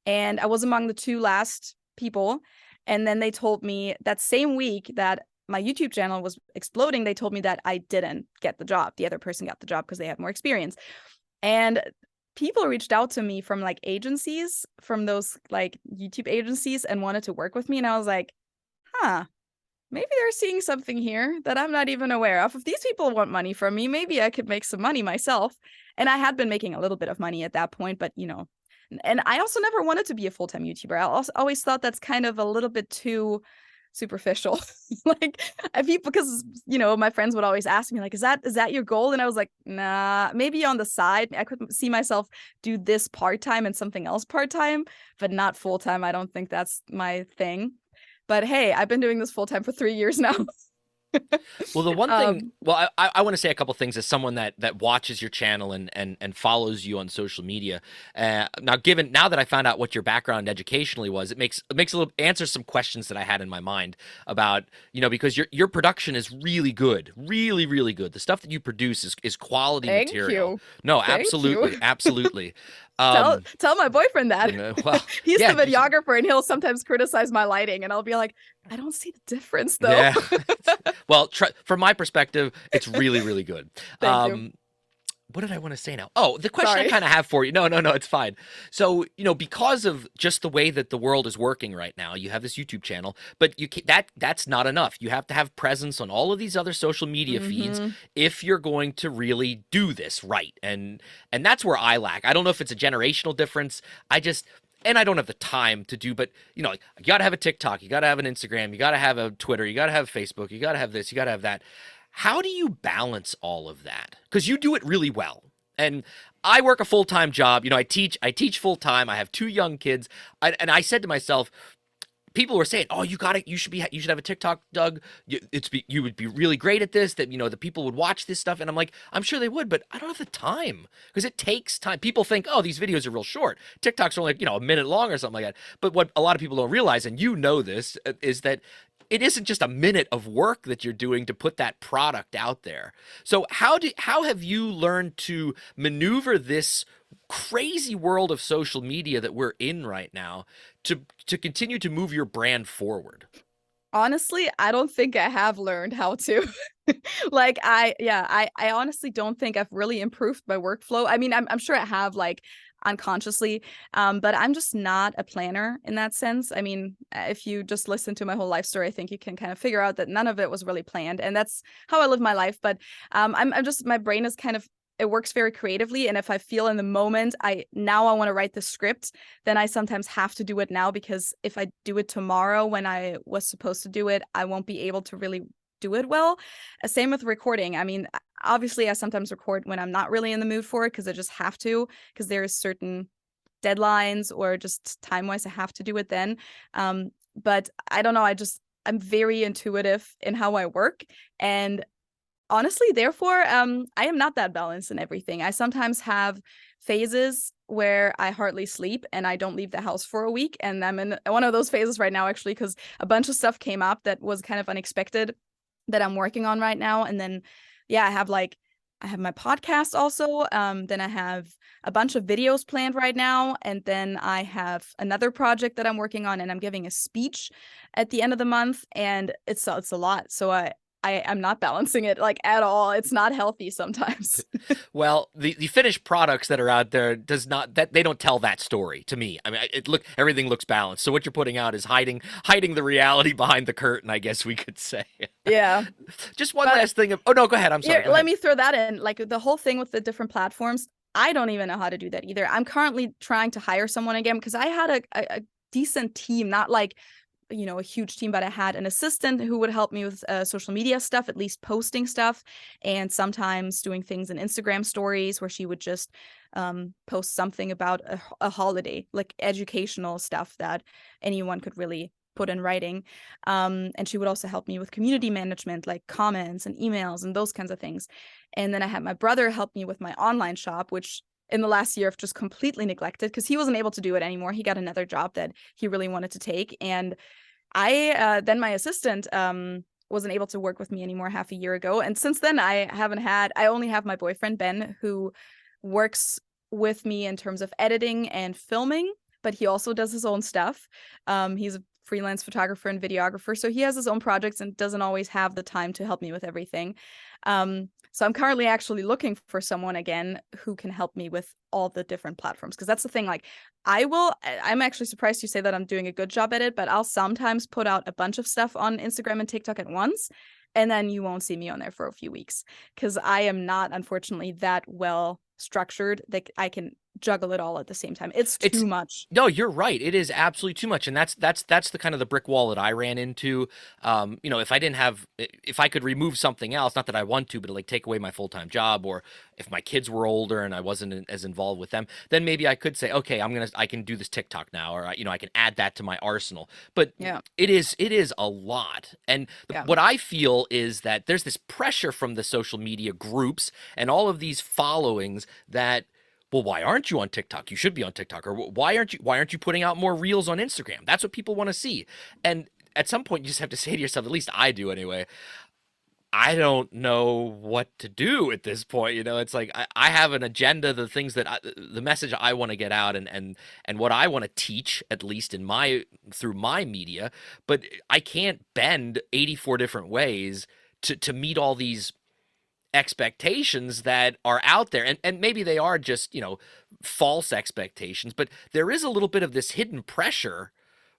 And I was among the 2 last people. And then they told me that same week that my YouTube channel was exploding, they told me that I didn't get the job. The other person got the job because they had more experience. And people reached out to me from like agencies, from those like YouTube agencies, and wanted to work with me. And I was like, maybe they're seeing something here that I'm not even aware of. If these people want money from me, maybe I could make some money myself. And I had been making a little bit of money at that point, but and I also never wanted to be a full-time YouTuber. I always thought that's kind of a little bit too superficial. Like people, because my friends would always ask me like, is that your goal? And I was like, nah, maybe on the side. I could see myself do this part-time and something else part-time, but not full-time. I don't think that's my thing. But hey, I've been doing this full-time for 3 years now. Well, the one thing, I want to say a couple things as someone that watches your channel and follows you on social media. Now that I found out what your background educationally was, it makes a little answers some questions that I had in my mind about, because your production is really good, really, really good. The stuff that you produce is quality material. You. No, Thank absolutely, you. Absolutely. Tell my boyfriend that. Well, he's yeah, the videographer, and he'll sometimes criticize my lighting, and I'll be like, I don't see the difference though. Yeah. Well, from my perspective, it's really, really good. Thank you. What did I want to say now? Oh, the question Sorry. I kind of have for you. No, it's fine. So, because of just the way that the world is working right now, you have this YouTube channel, but that's not enough. You have to have presence on all of these other social media feeds if you're going to really do this right. And that's where I lack. I don't know if it's a generational difference. And I don't have the time to do, but like, you got to have a TikTok, you got to have an Instagram, you got to have a Twitter, you got to have Facebook, you got to have this, you got to have that. How do you balance all of that? Because you do it really well. And I work a full-time job. I teach full-time. I have 2 young kids. And I said to myself, people were saying, "Oh, you should have a TikTok, Doug. You would be really great at this. That the people would watch this stuff." And I'm like, I'm sure they would, but I don't have the time, because it takes time. People think, "Oh, these videos are real short. TikToks are only a minute long or something like that." But what a lot of people don't realize, and this, is that it isn't just a minute of work that you're doing to put that product out there. So how have you learned to maneuver this crazy world of social media that we're in right now to continue to move your brand forward? Honestly, I don't think I have learned how to. Like I honestly don't think I've really improved my workflow. I mean, I'm sure I have, like, unconsciously, but I'm just not a planner in that sense. I mean, if you just listen to my whole life story, I think you can kind of figure out that none of it was really planned, and that's how I live my life. But I'm just, my brain is kind of it works very creatively. And if I feel in the moment, I want to write the script, then I sometimes have to do it now, because if I do it tomorrow when I was supposed to do it, I won't be able to really do it well. Same with recording. I mean, obviously I sometimes record when I'm not really in the mood for it, because I just have to, because there's certain deadlines or just time-wise I have to do it then. But I don't know, I'm very intuitive in how I work. And honestly, therefore, I am not that balanced in everything. I sometimes have phases where I hardly sleep and I don't leave the house for a week. And I'm in one of those phases right now, actually, because a bunch of stuff came up that was kind of unexpected that I'm working on right now. And then, yeah, I have my podcast also. Then I have a bunch of videos planned right now. And then I have another project that I'm working on, and I'm giving a speech at the end of the month. And it's a lot. So I'm not balancing it like at all. It's not healthy sometimes. Well, the finished products that are out there does not that they don't tell that story to me. I mean, everything looks balanced. So what you're putting out is hiding the reality behind the curtain, I guess we could say. Yeah. Just one But last thing. Oh no, go ahead. I'm sorry. here, Go let ahead. me throw that in. Like the whole thing with the different platforms, I don't even know how to do that either. I'm currently trying to hire someone again, because I had a decent team, not like, a huge team, but I had an assistant who would help me with social media stuff, at least posting stuff, and sometimes doing things in Instagram stories where she would just post something about a holiday, like educational stuff that anyone could really put in writing. And she would also help me with community management, like comments and emails and those kinds of things. And then I had my brother help me with my online shop, which in the last year I've just completely neglected, because he wasn't able to do it anymore. He got another job that he really wanted to take. And then my assistant wasn't able to work with me anymore half a year ago. And since then I only have my boyfriend, Ben, who works with me in terms of editing and filming, but he also does his own stuff. He's a freelance photographer and videographer, so he has his own projects and doesn't always have the time to help me with everything. So I'm currently actually looking for someone again who can help me with all the different platforms, because that's the thing. Like, I'm actually surprised you say that I'm doing a good job at it, but I'll sometimes put out a bunch of stuff on Instagram and TikTok at once, and then you won't see me on there for a few weeks, because I am not, unfortunately, that well structured that I can juggle it all at the same time. It's It's too much. No, you're right. It is absolutely too much, and that's the kind of the brick wall that I ran into. If I could remove something else, not that I want to, but like take away my full time job, or if my kids were older and I wasn't as involved with them, then maybe I could say, okay, I can do this TikTok now, or I can add that to my arsenal. But Yeah. it is a lot, and Yeah. what I feel is that there's this pressure from the social media groups and all of these followings that, well, why aren't you on TikTok? You should be on TikTok. Or why aren't you putting out more reels on Instagram? That's what people want to see. And at some point you just have to say to yourself, at least I do anyway, I don't know what to do at this point. It's like I have an agenda, the message I want to get out, and what I want to teach, at least through my media, but I can't bend 84 different ways to meet all these expectations that are out there, and maybe they are just false expectations, but there is a little bit of this hidden pressure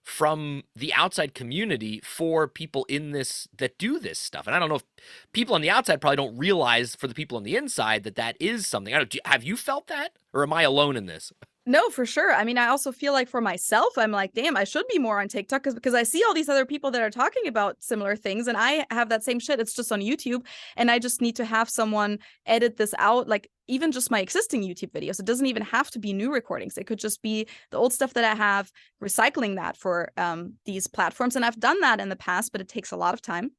from the outside community for people in this that do this stuff. And I don't know if people on the outside probably don't realize, for the people on the inside, that is something. I don't have you felt that, or am I alone in this? No, for sure. I mean, I also feel like for myself, I'm like, damn, I should be more on TikTok, because I see all these other people that are talking about similar things, and I have that same shit. It's just on YouTube, and I just need to have someone edit this out, like even just my existing YouTube videos. It doesn't even have to be new recordings. It could just be the old stuff that I have, recycling that for these platforms. And I've done that in the past, but it takes a lot of time.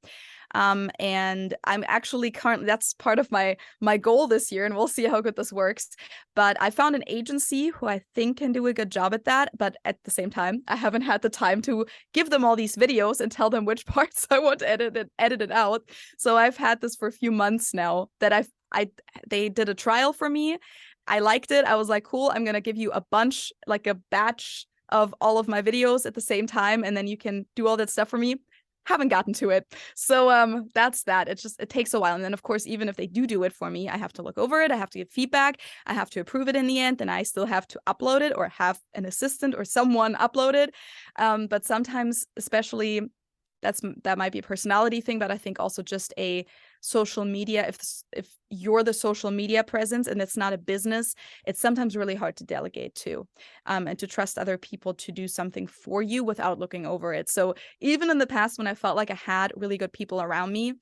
And I'm actually currently, that's part of my goal this year, and we'll see how good this works. But I found an agency who I think can do a good job at that, but at the same time, I haven't had the time to give them all these videos and tell them which parts I want to edit it out. So I've had this for a few months now that they did a trial for me. I liked it. I was like, cool, I'm gonna give you a bunch, like a batch of all of my videos at the same time, and then you can do all that stuff for me. Haven't gotten to it. So that's that. It takes a while. And then of course, even if they do it for me, I have to look over it. I have to give feedback. I have to approve it in the end. And I still have to upload it, or have an assistant or someone upload it. But sometimes, especially, that might be a personality thing, but I think also just a social media, if you're the social media presence and it's not a business, it's sometimes really hard to delegate to, and to trust other people to do something for you without looking over it. So even in the past, when I felt like I had really good people around me,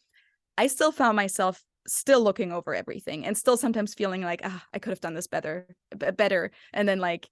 I still found myself still looking over everything and still sometimes feeling like, I could have done this better. And then like,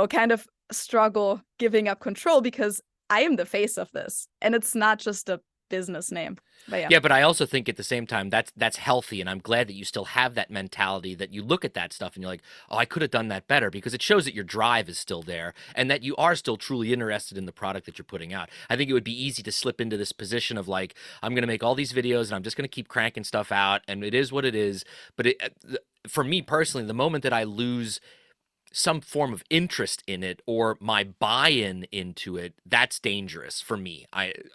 kind of struggle giving up control because I am the face of this and it's not just a business name. But yeah. Yeah, but I also think at the same time that's healthy, and I'm glad that you still have that mentality, that you look at that stuff and you're like, oh, I could have done that better, because it shows that your drive is still there and that you are still truly interested in the product that you're putting out. I think it would be easy to slip into this position of like, I'm going to make all these videos and I'm just going to keep cranking stuff out and it is what it is. But for me personally, the moment that I lose some form of interest in it or my buy-in into it, that's dangerous for me.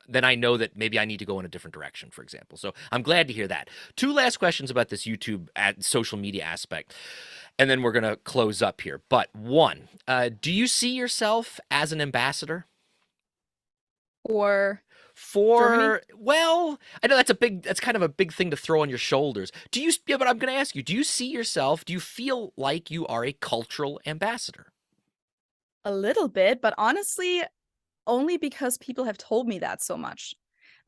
Then I know that maybe I need to go in a different direction, for example. So I'm glad to hear that. Two last questions about this YouTube social media aspect, and then we're going to close up here. But one, do you see yourself as an ambassador? Or Germany? Well, I know that's kind of a big thing to throw on your shoulders. Yeah, but I'm going to ask you, do you see yourself, do you feel like you are a cultural ambassador? A little bit, but honestly, only because people have told me that so much.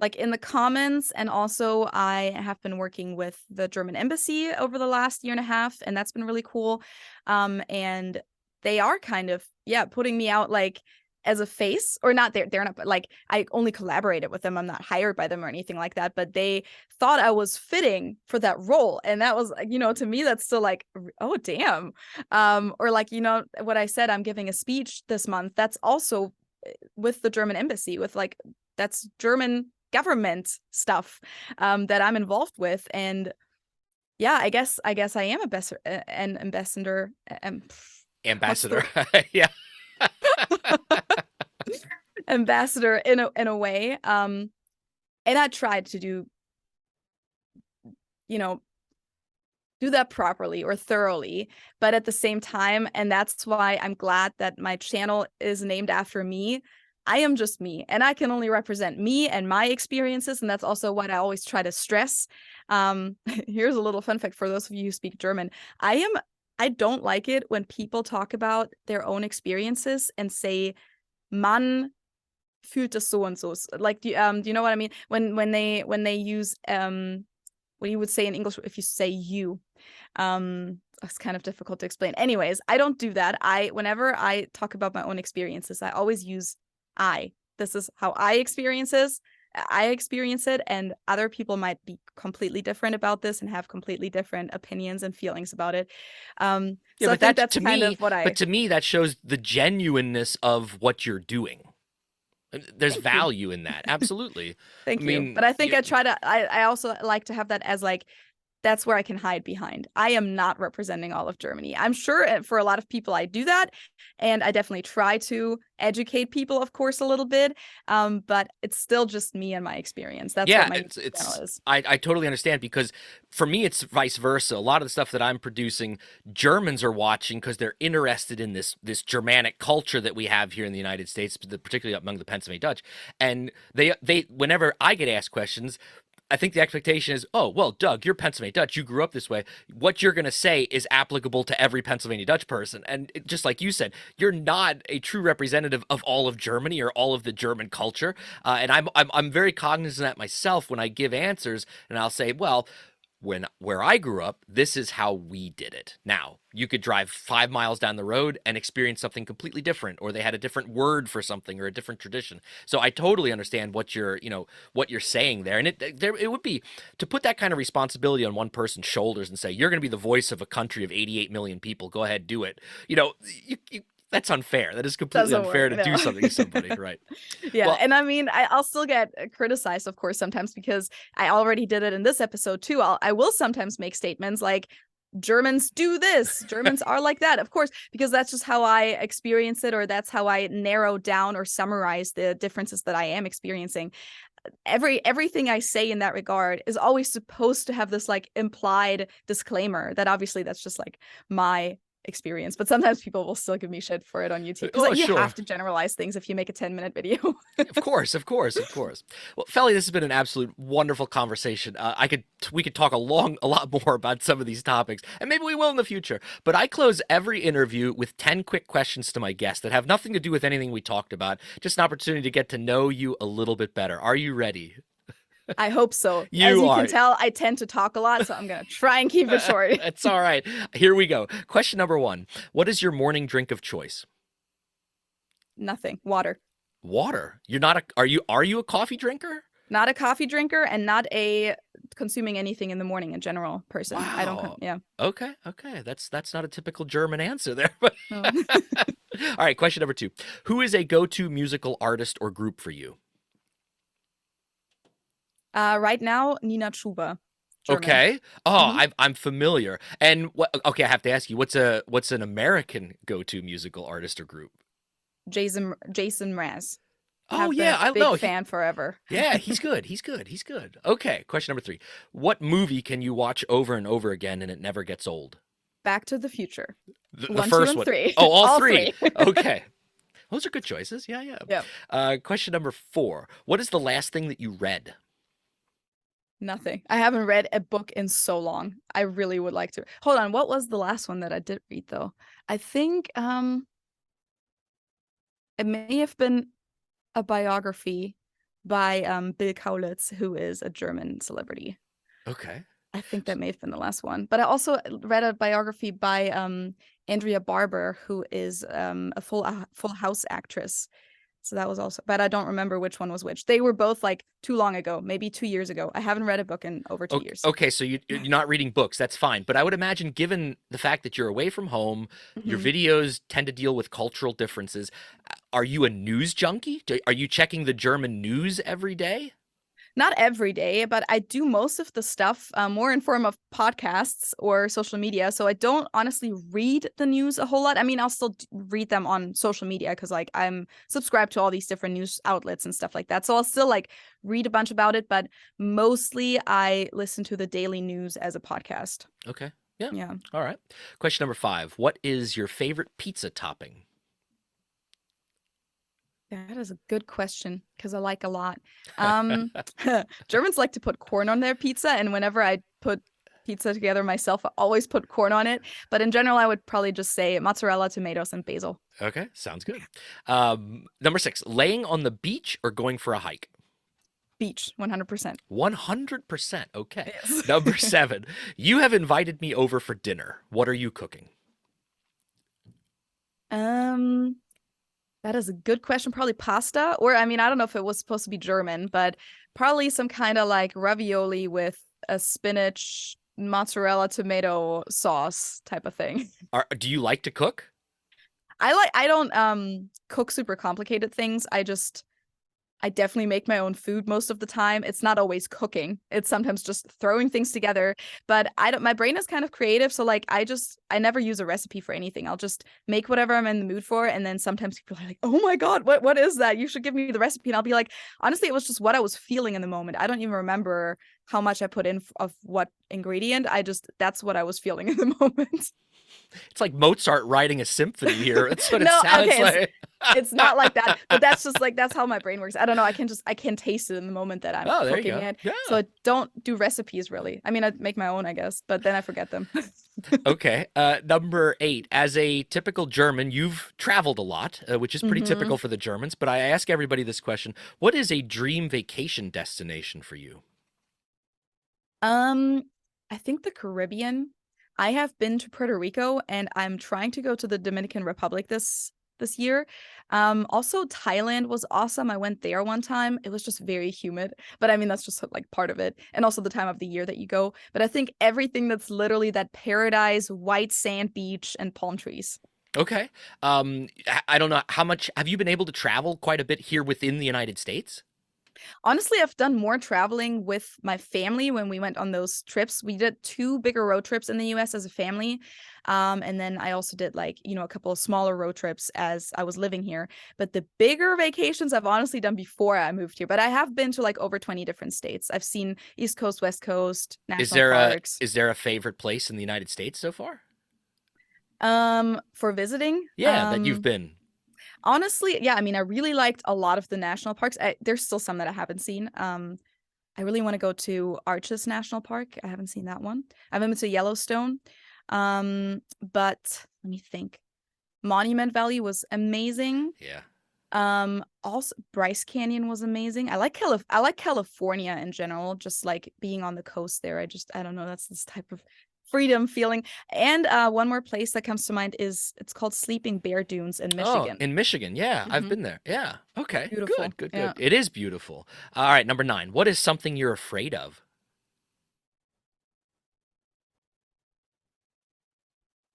Like in the comments, and also I have been working with the German embassy over the last year and a half, and that's been really cool. And they are kind of, putting me out like as a face, or not, they're not, but like I only collaborated with them. I'm not hired by them or anything like that, but they thought I was fitting for that role. And that was, to me, that's still like, oh, damn. Or like, what I said, I'm giving a speech this month. That's also with the German embassy, with like, that's German government stuff that I'm involved with. And yeah, I guess I am an ambassador. Ambassador. Yeah. Ambassador in a way. And I tried to do that properly or thoroughly, but at the same time, and that's why I'm glad that my channel is named after me. I am just me, and I can only represent me and my experiences, and that's also what I always try to stress. Here's a little fun fact for those of you who speak German. I don't like it when people talk about their own experiences and say, man fühlt es so und so. Like, do you know what I mean? When they use what you would say in English if you say you. It's kind of difficult to explain. Anyways, I don't do that. Whenever I talk about my own experiences, I always use I. This is how I experience it, and other people might be completely different about this and have completely different opinions and feelings about it. Yeah, so I think that's kind of what But to me, that shows the genuineness of what you're doing. There's Thank you. value in that. Absolutely. Thank I you. mean, But I think I also like to have that as like, that's where I can hide behind. I am not representing all of Germany. I'm sure for a lot of people I do that, and I definitely try to educate people, of course, a little bit. But it's still just me and my experience. That's yeah, what my channel is. I totally understand, because for me it's vice versa. A lot of the stuff that I'm producing, Germans are watching because they're interested in this Germanic culture that we have here in the United States, particularly among the Pennsylvania Dutch. And they whenever I get asked questions, I think the expectation is, oh, well, Doug, you're Pennsylvania Dutch. You grew up this way. What you're going to say is applicable to every Pennsylvania Dutch person. And just like you said, you're not a true representative of all of Germany or all of the German culture. And I'm very cognizant of that myself when I give answers, and I'll say, well, where I grew up, this is how we did it. Now, you could drive 5 miles down the road and experience something completely different, or they had a different word for something or a different tradition. So I totally understand what you're saying there. And it would be to put that kind of responsibility on one person's shoulders and say, you're going to be the voice of a country of 88 million people. Go ahead, do it. That's unfair. That is completely unfair to do something to somebody, right? Yeah, well, and I mean, I'll still get criticized, of course, sometimes, because I already did it in this episode too. I will sometimes make statements like, Germans do this, Germans are like that, of course, because that's just how I experience it, or that's how I narrow down or summarize the differences that I am experiencing. Everything I say in that regard is always supposed to have this like implied disclaimer that obviously that's just like my experience, but sometimes people will still give me shit for it on YouTube Oh, because you sure. have to generalize things if you make a 10-minute video. Of course, of course, of course. Well, Felly, this has been an absolute wonderful conversation. We could talk a lot more about some of these topics, and maybe we will in the future. But I close every interview with 10 quick questions to my guests that have nothing to do with anything we talked about. Just an opportunity to get to know you a little bit better. Are you ready? I hope so. As You you can are. tell, I tend to talk a lot, so I'm gonna try and keep it short. It's all right. Here we go. Question number one: what is your morning drink of choice? Nothing. Water. Water. You're not a. Are you a coffee drinker? Not a coffee drinker and not a consuming anything in the morning in general person. I don't. Wow. Yeah. Okay. Okay. That's not a typical German answer there. But No. all right. Question number two: who is a go-to musical artist or group for you? Right now, Nina Chuba. German. Okay. Oh, Mhm. I'm familiar. And what? Okay, I have to ask you, what's an American go-to musical artist or group? Jason Mraz. Oh Have yeah, been I a big know. fan forever. Yeah, he's good. He's good. He's good. Okay. Question number three: what movie can you watch over and over again and it never gets old? Back to the Future. The 1, 2, first and one. 3. Oh, all All three. 3. Okay. Those are good choices. Yeah, yeah. Yep. Question number four: what is the last thing that you read? Nothing. I haven't read a book in so long. I really would like to. Hold on. What was the last one that I did read though? I think it may have been a biography by Bill Kaulitz, who is a German celebrity. Okay. I think that may have been the last one. But I also read a biography by Andrea Barber, who is a Full House actress. So that was also, but I don't remember which one was which. They were both like too long ago, maybe 2 years ago. I haven't read a book in over 2 years. Okay, so you're not reading books. That's fine. But I would imagine, given the fact that you're away from home, your Mhm. videos tend to deal with cultural differences. Are you a news junkie? Are you checking the German news every day? Not every day, but I do most of the stuff more in form of podcasts or social media. So I don't honestly read the news a whole lot. I mean, I'll still read them on social media because like I'm subscribed to all these different news outlets and stuff like that. So I'll still like read a bunch about it, but mostly I listen to the daily news as a podcast. Okay. Yeah. Yeah. All right. Question number five: what is your favorite pizza topping? That is a good question because I like a lot. Um, Germans like to put corn on their pizza, and whenever I put pizza together myself, I always put corn on it. But in general, I would probably just say mozzarella, tomatoes, and basil. Okay, sounds good. Number six: laying on the beach or going for a hike? Beach, 100%. 100%. Okay. Yes. Number seven: you have invited me over for dinner. What are you cooking? Um, that is a good question. Probably pasta, or I mean, I don't know if it was supposed to be German, but probably some kind of like ravioli with a spinach, mozzarella, tomato sauce type of thing. Do you like to cook? I don't cook super complicated things. I definitely make my own food most of the time. It's not always cooking. It's sometimes just throwing things together. But I don't my brain is kind of creative, so like I never use a recipe for anything. I'll just make whatever I'm in the mood for. And then sometimes people are like, "Oh my God, what is that? You should give me the recipe." And I'll be like, honestly, it was just what I was feeling in the moment. I don't even remember how much I put in of what ingredient. That's what I was feeling in the moment. It's like Mozart writing a symphony here. That's what it No, sounds okay, like. it's not like that, but that's just like that's how my brain works. I don't know. I can taste it in the moment that I'm Oh, there you cooking go. it. Yeah. So I don't do recipes really. I mean, I make my own, I guess, but then I forget them. Okay. Number eight. As a typical German, you've traveled a lot, which is pretty Hmm. typical for the Germans. But I ask everybody this question: what is a dream vacation destination for you? Um, I think the Caribbean. I have been to Puerto Rico and I'm trying to go to the Dominican Republic this year. Also Thailand was awesome. I went there one time. It was just very humid, but I mean that's just like part of it. And also the time of the year that you go. But I think everything that's literally that paradise, white sand beach and palm trees. Okay. I don't know how much have you been able to travel quite a bit here within the United States? Honestly, I've done more traveling with my family when we went on those trips. We did two bigger road trips in the US as a family. And then I also did like, a couple of smaller road trips as I was living here. But the bigger vacations I've honestly done before I moved here. But I have been to like over 20 different states. I've seen East Coast, West Coast, Is national there a parks. is there a favorite place in the United States so far? For visiting, Yeah, that you've been. honestly, yeah, I mean, I really liked a lot of the national parks. There's still some that I haven't seen. I really want to go to Arches National Park. I haven't seen that one. I haven't been to Yellowstone. But let me think. Monument Valley was amazing. Yeah. Also Bryce Canyon was amazing. I like California in general, just like being on the coast there. I don't know, that's this type of freedom feeling. And one more place that comes to mind is it's called Sleeping Bear Dunes in Oh, Michigan. in Michigan. Yeah, I've Hmm. been there. Yeah. Okay. Beautiful. Good, good, good. Yeah. It is beautiful. All right, number 9. What is something you're afraid of?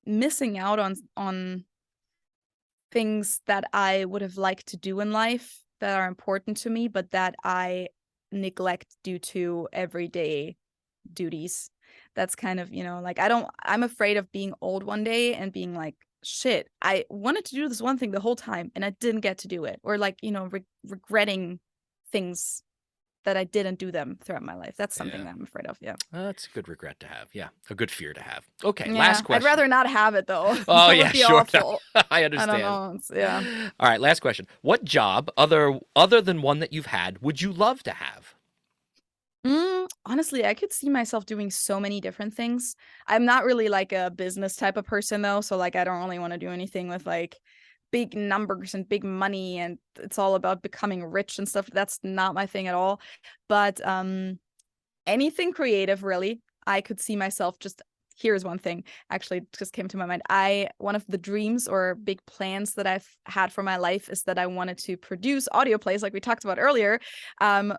Missing out on things that I would have liked to do in life that are important to me, but that I neglect due to everyday duties. That's kind of, like I'm afraid of being old one day and being like, shit, I wanted to do this one thing the whole time and I didn't get to do it. Or like, regretting things that I didn't do them throughout my life. That's something Yeah. that I'm afraid of. Yeah. That's a good regret to have. Yeah, a good fear to have. Okay, last Yeah. I'd question. rather not have it though. Oh, That would yeah, be sure. awful. I I don't understand. know. Yeah. All right, last question. What job, other than one that you've had, would you love to have? Honestly, I could see myself doing so many different things. I'm not really like a business type of person though, so like I don't really want to do anything with like big numbers and big money and it's all about becoming rich and stuff. That's not my thing at all. But anything creative really. I could see myself just here's one thing actually just came to my mind. One of the dreams or big plans that I've had for my life is that I wanted to produce audio plays like we talked about earlier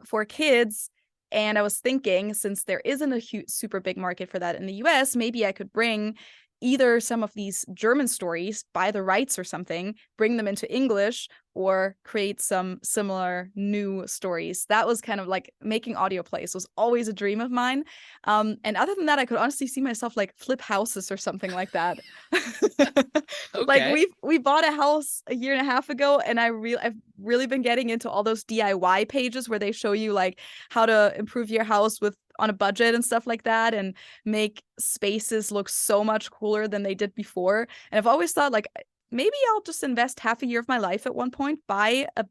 for kids. And I was thinking, since there isn't a huge, super big market for that in the US, maybe I could bring either some of these German stories, buy the rights or something, bring them into English, or create some similar new stories. That was kind of like making audio plays was always a dream of mine. And other than that, I could honestly see myself like flip houses or something like that. Like Okay. we bought a house a year and a half ago, and I've really been getting into all those DIY pages where they show you like how to improve your house with on a budget and stuff like that and make spaces look so much cooler than they did before. And I've always thought like maybe I'll just invest half a year of my life at one point, buy a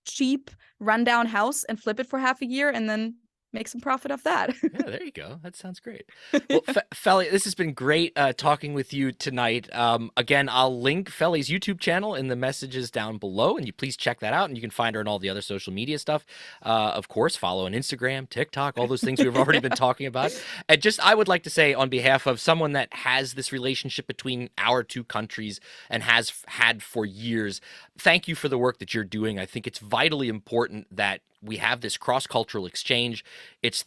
cheap rundown house and flip it for half a year and then make some profit off that. Yeah, there you go. That sounds great. Well, Felly, this has been great talking with you tonight. Again, I'll link Felly's YouTube channel in the messages down below, and you please check that out. And you can find her on all the other social media stuff. Of course, follow on Instagram, TikTok, all those things we've already been talking about. And just, I would like to say, on behalf of someone that has this relationship between our two countries and has had for years, thank you for the work that you're doing. I think it's vitally important that we have this cross-cultural exchange. It's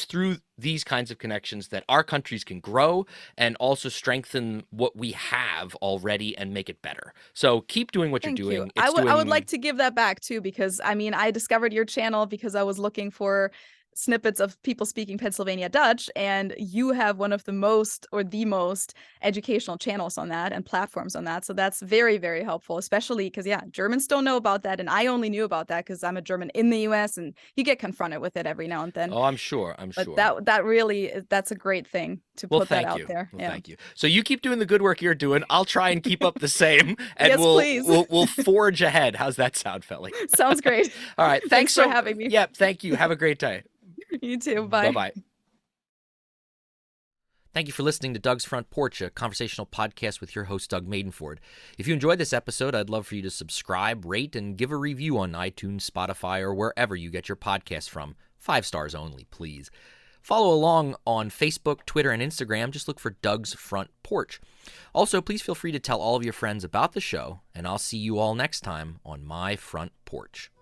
through these kinds of connections that our countries can grow and also strengthen what we have already and make it better. So keep doing what you're Thank you. doing. I would like to give that back too, because I mean, I discovered your channel because I was looking for snippets of people speaking Pennsylvania Dutch, and you have one of the most or the most educational channels on that and platforms on that. So that's very, very helpful, especially because yeah, Germans don't know about that, and I only knew about that because I'm a German in the US, and you get confronted with it every now and then. Oh, I'm sure. I'm But sure. that really that's a great thing to Well, put that thank out you. there. Well, Yeah. thank you. So you keep doing the good work you're doing. I'll try and keep up the same, and Yes, please. we'll forge ahead. How's that sound, Felly? Sounds great. All right. Thanks for having me. Yep. Thank you. Have a great day. You too. Bye Bye. bye. Thank you for listening to Doug's Front Porch, a conversational podcast with your host, Doug Maidenford. If you enjoyed this episode, I'd love for you to subscribe, rate, and give a review on iTunes, Spotify, or wherever you get your podcasts from. 5 stars only, please. Follow along on Facebook, Twitter, and Instagram. Just look for Doug's Front Porch. Also, please feel free to tell all of your friends about the show, and I'll see you all next time on my front porch.